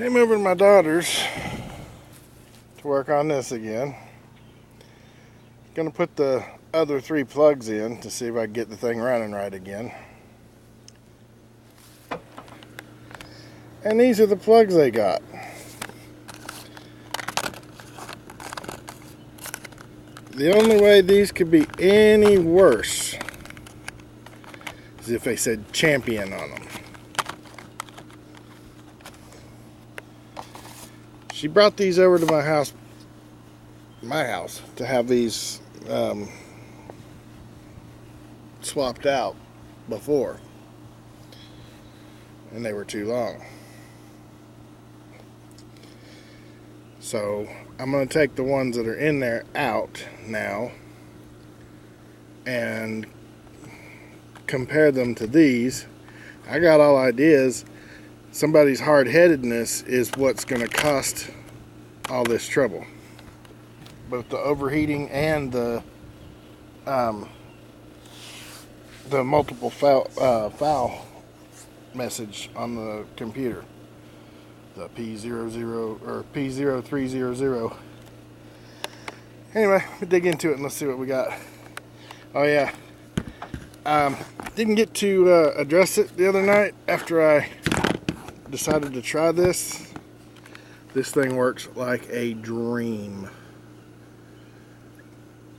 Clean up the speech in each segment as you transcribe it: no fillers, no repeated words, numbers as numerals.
Came over to my daughter's to work on this again. Gonna put the other 3 plugs in to see if I can get the thing running right again. And these are the plugs they got. The only way these could be any worse is if they said Champion on them. She brought these over to my house to have these swapped out before, and they were too long. So I'm going to take the ones that are in there out now and compare them to these. I got all ideas. Somebody's hard-headedness is what's going to cost all this trouble. Both the overheating and the multiple foul message on the computer. The P00 or P0300. Anyway, we'll dig into it and let's see what we got. Oh yeah, didn't get to address it the other night after I decided to try this. This thing works like a dream.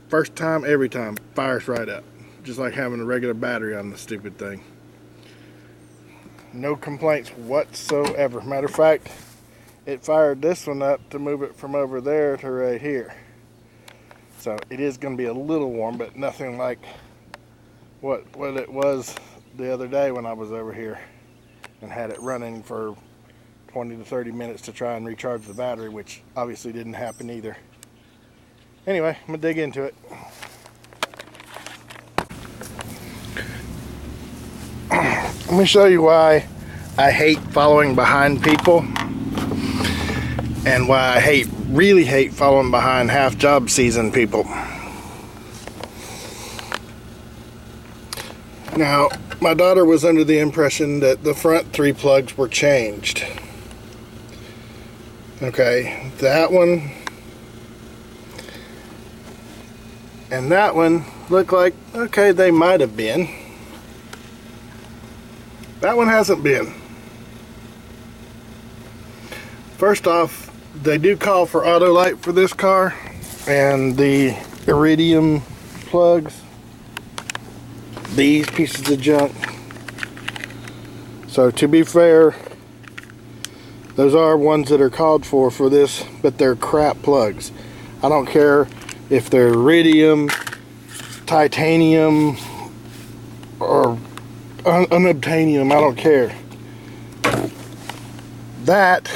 First time, every time, fires right up. Just like having a regular battery on the stupid thing. No complaints whatsoever. Matter of fact, it fired this one up to move it from over there to right here. So it is going to be a little warm, but nothing like what it was the other day when I was over here and had it running for 20 to 30 minutes to try and recharge the battery, which obviously didn't happen either. Anyway, I'm going to dig into it. Let me show you why I hate following behind people and why I really hate following behind half job season people. Now, my daughter was under the impression that the front 3 plugs were changed. Okay, that one and that one look like, okay, they might have been. That one hasn't been. First off, they do call for auto light for this car, and the iridium plugs, these pieces of junk. So to be fair, those are ones that are called for this, but they're crap plugs. I don't care if they're iridium, titanium, or unobtainium, I don't care. That,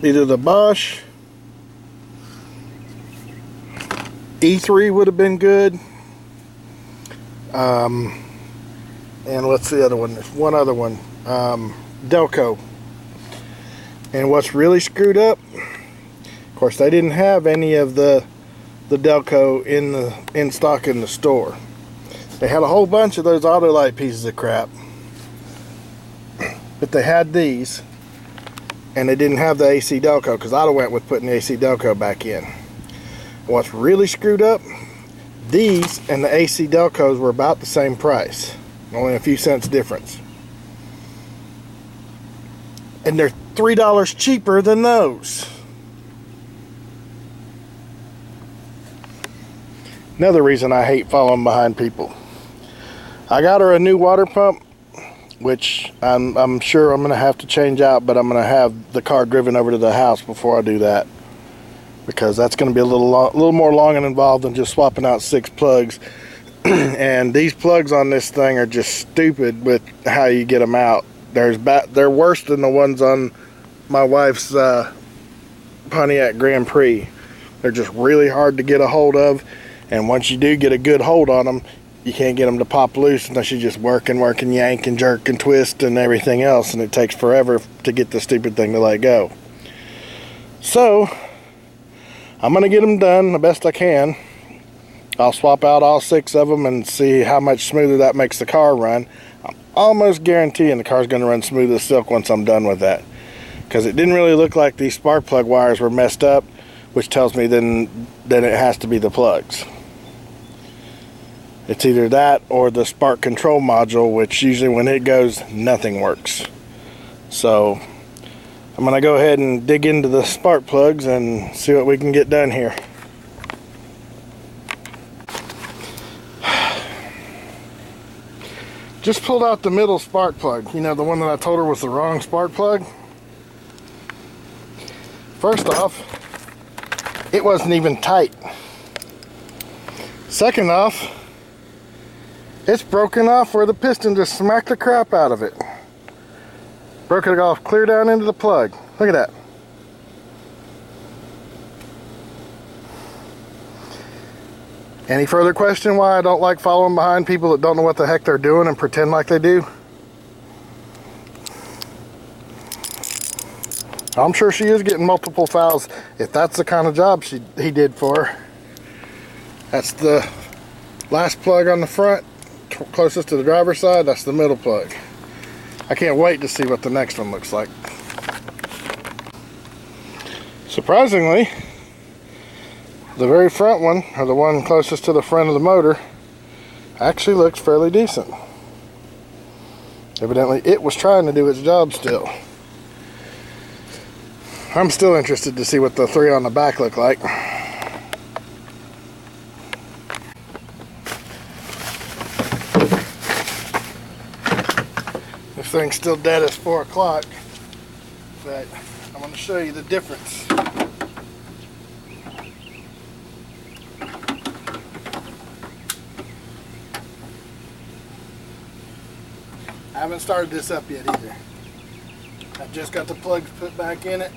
either the Bosch E3 would have been good. And what's the other one? There's one other one. Delco. And what's really screwed up, of course, they didn't have any of the Delco in stock in the store. They had a whole bunch of those Autolite pieces of crap, but they had these, and they didn't have the AC Delco, because I'd have went with putting the AC Delco back in. What's really screwed up, these and the AC Delcos were about the same price, only a few cents difference, and they're $3 cheaper than those. Another reason I hate following behind people. I got her a new water pump, which I'm sure I'm going to have to change out, but I'm going to have the car driven over to the house before I do that, because that's going to be a little more long and involved than just swapping out 6 plugs. And these plugs on this thing are just stupid with how you get them out. They're worse than the ones on my wife's Pontiac Grand Prix. They're just really hard to get a hold of, and once you do get a good hold on them, you can't get them to pop loose unless you just work and yank and jerk and twist and everything else, and it takes forever to get the stupid thing to let go. So I'm going to get them done the best I can. I'll swap out all 6 of them and see how much smoother that makes the car run. almost guaranteeing the car's going to run smooth as silk once I'm done with that, because it didn't really look like these spark plug wires were messed up, which tells me then it has to be the plugs. It's either that or the spark control module, which usually when it goes, nothing works. So I'm going to go ahead and dig into the spark plugs and see what we can get done here. Just pulled out the middle spark plug. You know, the one that I told her was the wrong spark plug. First off, it wasn't even tight. Second off, it's broken off where the piston just smacked the crap out of it. Broke it off clear down into the plug. Look at that. Any further question why I don't like following behind people that don't know what the heck they're doing and pretend like they do? I'm sure she is getting multiple fouls if that's the kind of job he did for her. That's the last plug on the front, closest to the driver's side. That's the middle plug. I can't wait to see what the next one looks like. Surprisingly, the very front one, or the one closest to the front of the motor, actually looks fairly decent. Evidently it was trying to do its job still. I'm still interested to see what the three on the back look like. This thing's still dead as 4 o'clock, but I'm going to show you the difference. I haven't started this up yet either. I've just got the plugs put back in it.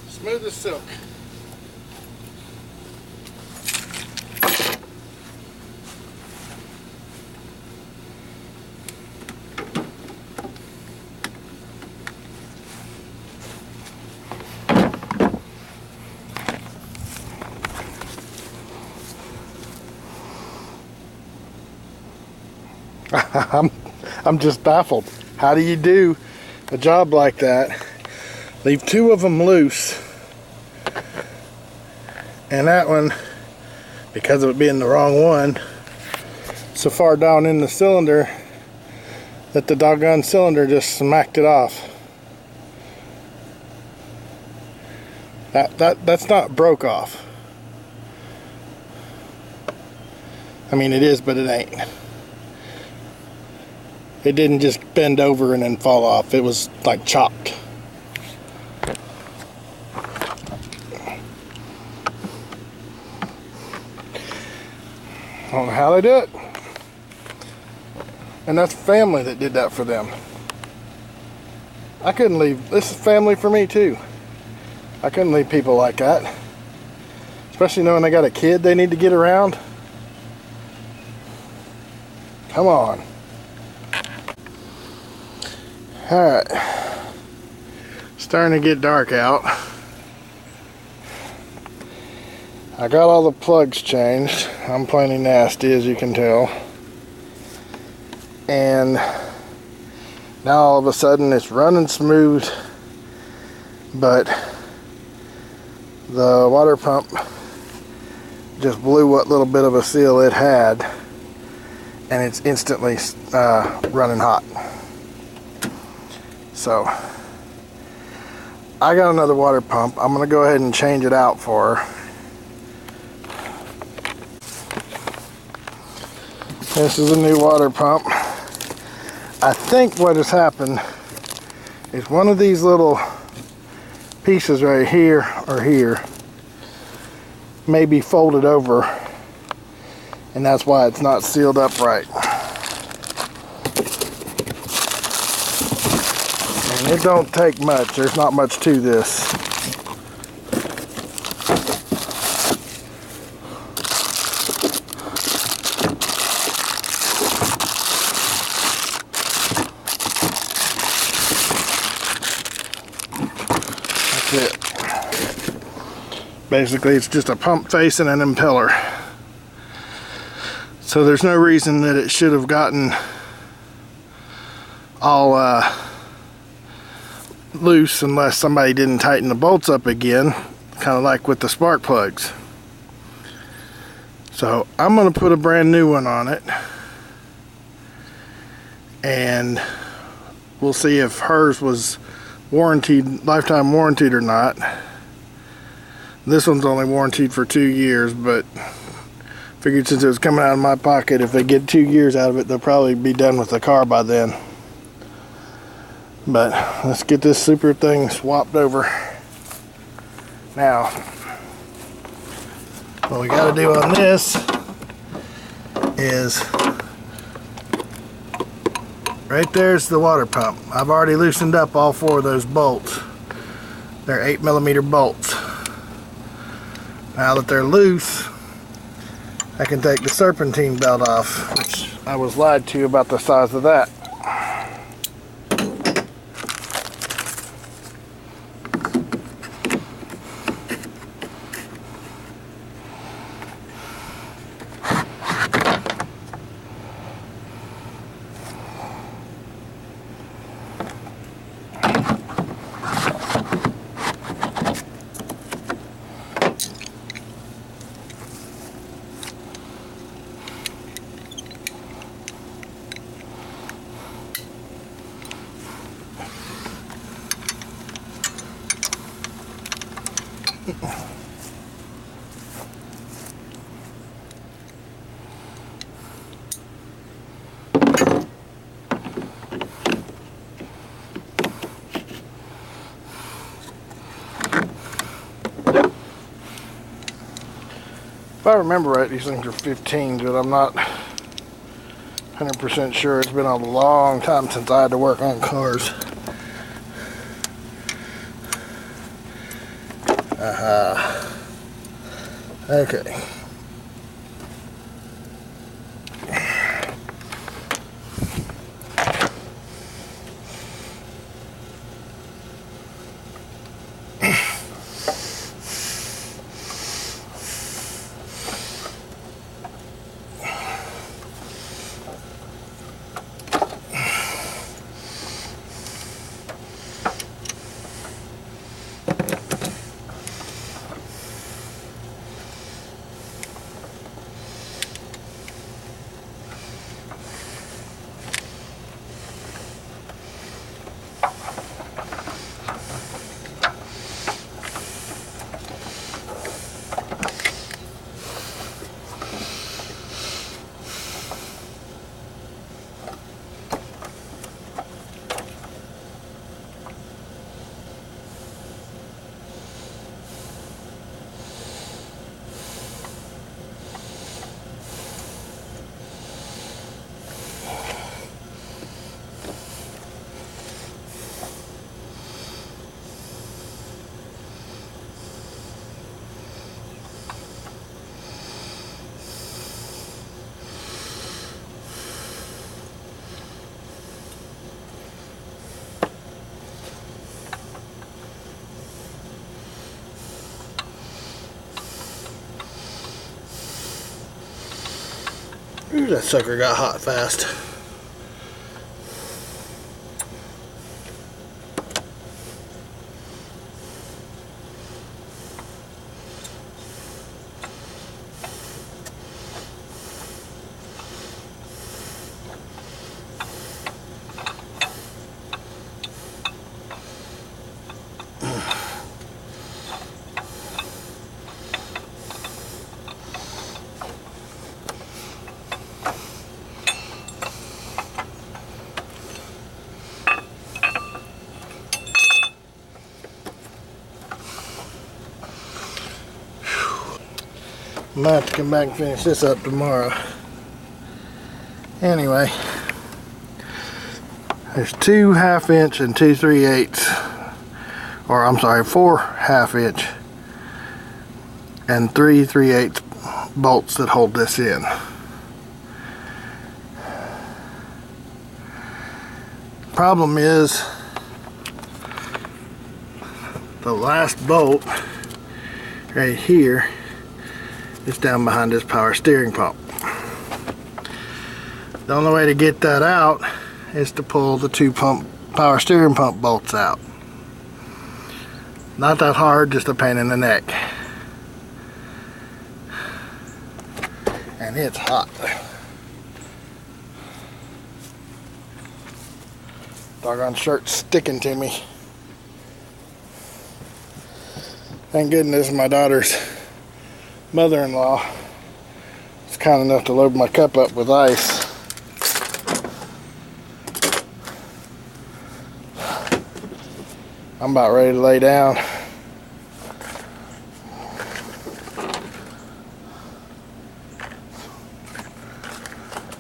Smooth as silk. I'm just baffled. How do you do a job like that? Leave 2 of them loose, and that one, because of it being the wrong one, so far down in the cylinder that the doggone cylinder just smacked it off. That's not broke off. I mean, it is, but it ain't. It didn't just bend over and then fall off. It was like chopped. I don't know how they do it. And that's family that did that for them. I couldn't leave. This is family for me too. I couldn't leave people like that. Especially knowing they got a kid they need to get around. Come on. Alright. Starting to get dark out. I got all the plugs changed. I'm plenty nasty, as you can tell. And now all of a sudden it's running smooth, but the water pump just blew what little bit of a seal it had, and it's instantly running hot. So I got another water pump. I'm gonna go ahead and change it out for her. This is a new water pump. I think what has happened is one of these little pieces right here or here may be folded over, and that's why it's not sealed up right. And it don't take much. There's not much to this. It. Basically, it's just a pump face and an impeller. So there's no reason that it should have gotten all loose unless somebody didn't tighten the bolts up again, kind of like with the spark plugs. So I'm going to put a brand new one on it, and we'll see if hers was warranted, lifetime warranted or not. This one's only warranted for 2 years, but figured since it was coming out of my pocket, if they get 2 years out of it, they'll probably be done with the car by then. But let's get this super thing swapped over. Now, what we got to do on this is, right there's the water pump. I've already loosened up all 4 of those bolts. They're 8mm bolts. Now that they're loose, I can take the serpentine belt off, which I was lied to about the size of that. If I remember right, these things are 15s, but I'm not 100% sure. It's been a long time since I had to work on cars. Okay. Ooh, that sucker got hot fast. I might have to come back and finish this up tomorrow. Anyway, there's 2 1/2" and 2 3/8, or I'm sorry, 4 1/2" and 3 3/8 bolts that hold this in. Problem is, the last bolt right here is down behind this power steering pump. The only way to get that out is to pull the 2 power steering pump bolts out. Not that hard, just a pain in the neck. And it's hot. Doggone shirt's sticking to me. Thank goodness my daughter's mother-in-law was kind enough to load my cup up with ice. I'm about ready to lay down.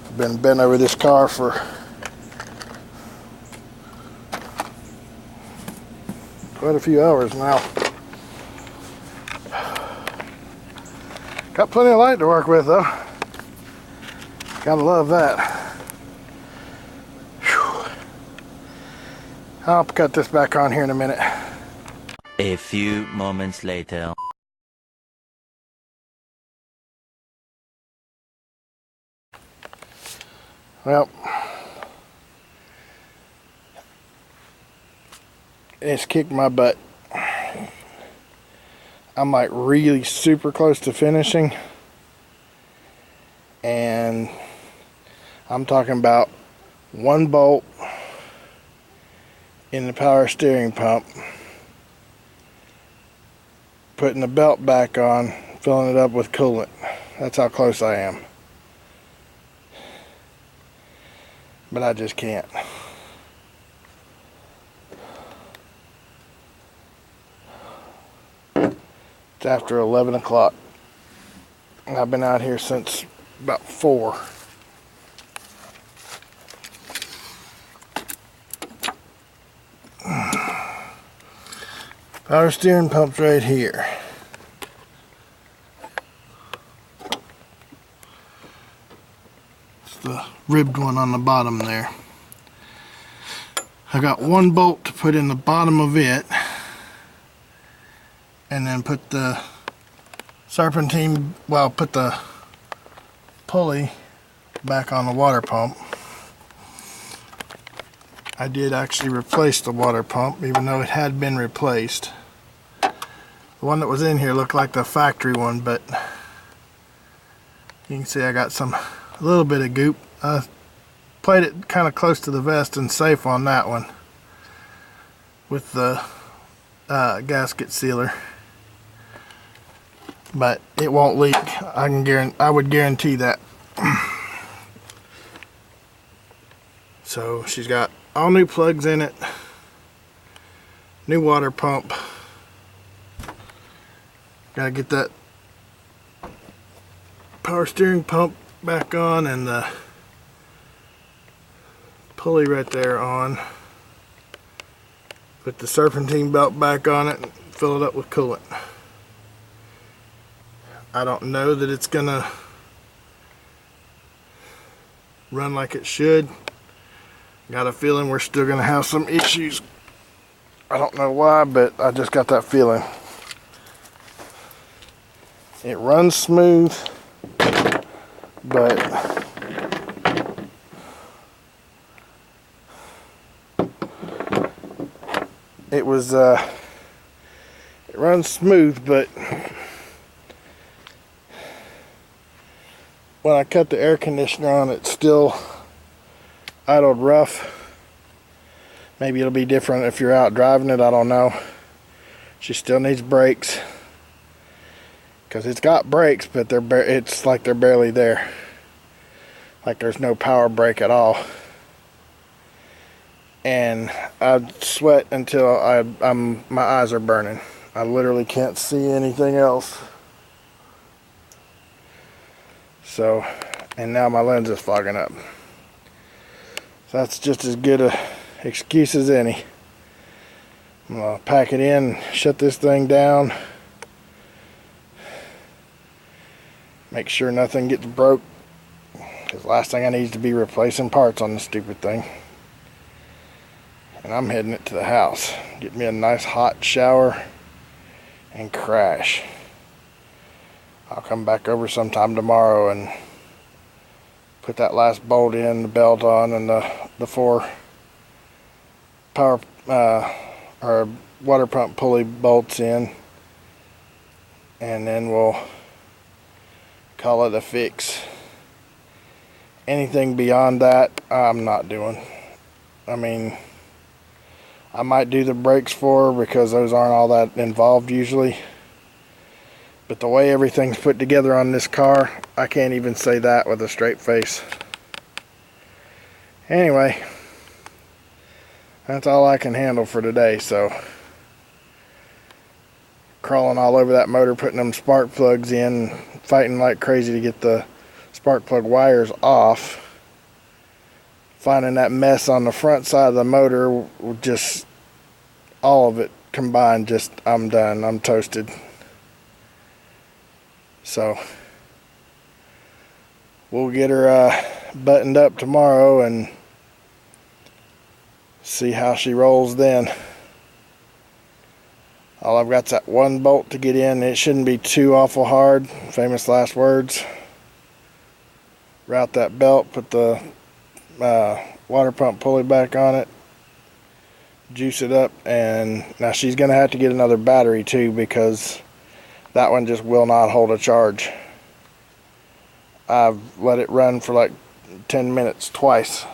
I've been bent over this car for quite a few hours now. Got plenty of light to work with though. Gotta love that. Whew. I'll cut this back on here in a minute. A few moments later. Well, it's kicked my butt. I'm like really super close to finishing, and I'm talking about 1 bolt in the power steering pump, putting the belt back on, filling it up with coolant. That's how close I am. But I just can't. It's after 11 o'clock. And I've been out here since about 4. Power steering pump's right here. It's the ribbed one on the bottom there. I got 1 bolt to put in the bottom of it, and then put the serpentine, well, put the pulley back on the water pump. I did actually replace the water pump, even though it had been replaced. The one that was in here looked like the factory one, but you can see I got a little bit of goop. I played it kind of close to the vest and safe on that one with the gasket sealer. But it won't leak. I would guarantee that. So she's got all new plugs in it, new water pump. Gotta get that power steering pump back on and the pulley right there on. Put the serpentine belt back on it and fill it up with coolant. I don't know that it's gonna run like it should. Got a feeling we're still gonna have some issues. I don't know why, but I just got that feeling. It runs smooth, but it runs smooth, but when I cut the air conditioner on, it still idled rough. Maybe it'll be different if you're out driving it, I don't know. She still needs brakes, because it's got brakes, but it's like they're barely there. Like there's no power brake at all. And I sweat until my eyes are burning. I literally can't see anything else. So, and now my lens is fogging up. So that's just as good a excuse as any. I'm gonna pack it in, shut this thing down, make sure nothing gets broke, because last thing I need is to be replacing parts on this stupid thing. And I'm heading it to the house, get me a nice hot shower and crash. I'll come back over sometime tomorrow and put that last bolt in, the belt on, and the 4 power or water pump pulley bolts in, and then we'll call it a fix. Anything beyond that, I'm not doing. I mean, I might do the brakes for her because those aren't all that involved usually. But the way everything's put together on this car, I can't even say that with a straight face. Anyway, that's all I can handle for today. So, crawling all over that motor, putting them spark plugs in, fighting like crazy to get the spark plug wires off. Finding that mess on the front side of the motor, just all of it combined, just I'm done. I'm toasted. So we'll get her buttoned up tomorrow and see how she rolls then. All I've got's that one bolt to get in. It shouldn't be too awful hard. Famous last words. Route that belt, put the water pump pulley back on it, juice it up, and now she's gonna have to get another battery too, because that one just will not hold a charge. I've let it run for like 10 minutes twice,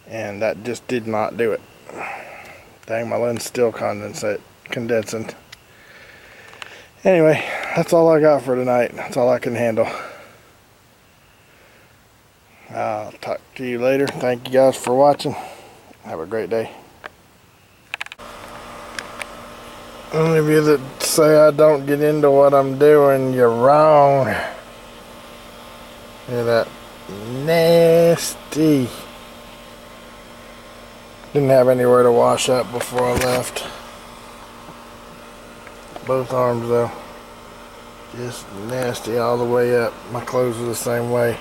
and that just did not do it. Dang, my lens still condensing. Anyway, that's all I got for tonight. That's all I can handle. I'll talk to you later. Thank you guys for watching. Have a great day. Any of you that say I don't get into what I'm doing, you're wrong. Look at that nasty. Didn't have anywhere to wash up before I left. Both arms though, just nasty all the way up. My clothes are the same way.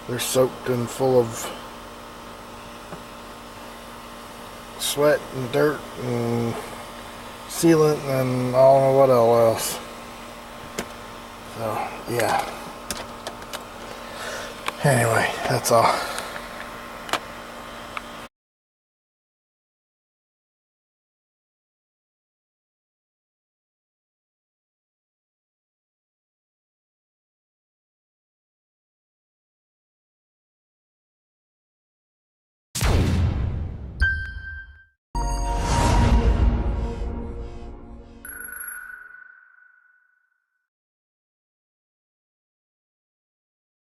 They're soaked and full of sweat and dirt and sealant and I don't know what else. So yeah. Anyway, that's all.